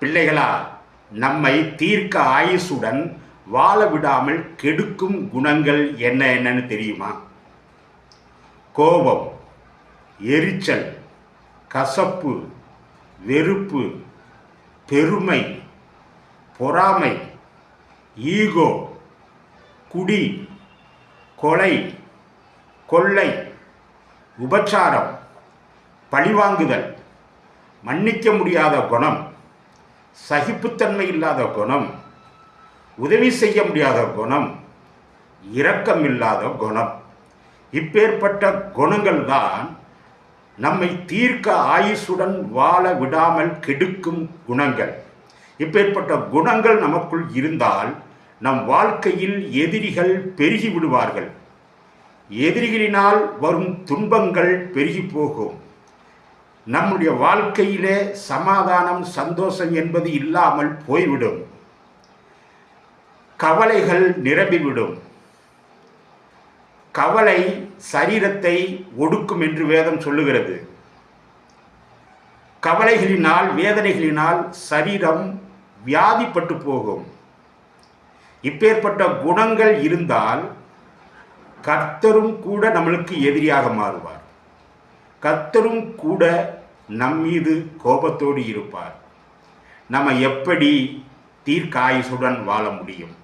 பிள்ளைகளா, நம்மை தீர்க்க ஆயுசுடன் வாழ விடாமல் கெடுக்கும் குணங்கள் என்னன்னு தெரியுமா? கோபம், எரிச்சல், கசப்பு, வெறுப்பு, பெருமை, பொறாமை, ஈகோ, குடி, கொலை, கொள்ளை, உபச்சாரம், பழிவாங்குதல், மன்னிக்க முடியாத குணம், சகிப்புத்தன்மை இல்லாத குணம், உதவி செய்ய முடியாத குணம், இரக்கமில்லாத குணம். இப்பேற்பட்ட குணங்கள் தான் நம்மை தீர்க்க ஆயுசுடன் வாழ விடாமல் கெடுக்கும் குணங்கள். இப்பேற்பட்ட குணங்கள் நமக்குள் இருந்தால் நம் வாழ்க்கையில் எதிரிகள் பெருகி விடுவார்கள். எதிரிகளினால் வரும் துன்பங்கள் பெருகி போகும். நம்முடைய வாழ்க்கையிலே சமாதானம், சந்தோஷம் என்பது இல்லாமல் போய்விடும். கவலைகள் நிரம்பிவிடும். கவலை சரீரத்தை ஒடுக்கும் என்று வேதம் சொல்லுகிறது. கவலைகளினால், வேதனைகளினால் சரீரம் வியாதிப்பட்டு போகும். இப்பேற்பட்ட குணங்கள் இருந்தால் கர்த்தரும் கூட நம்மளுக்கு எதிரியாக மாறுவார். கர்த்தரும் கூட நம்மீது கோபத்தோடு இருப்பார். நம்ம எப்படி தீர்க்காயுசுடன் வாழ முடியும்?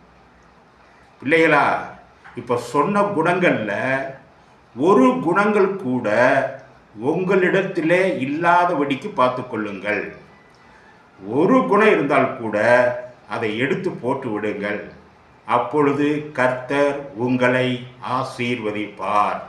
பிள்ளைகளா, இப்போ சொன்ன குணங்கள்ல ஒரு குணங்கள் கூட உங்களிடத்திலே இல்லாதபடிக்கு பார்த்து கொள்ளுங்கள். ஒரு குணம் இருந்தால் கூட அதை எடுத்து போட்டு விடுங்கள். அப்பொழுது கர்த்தர் உங்களை ஆசீர்வதிப்பார்.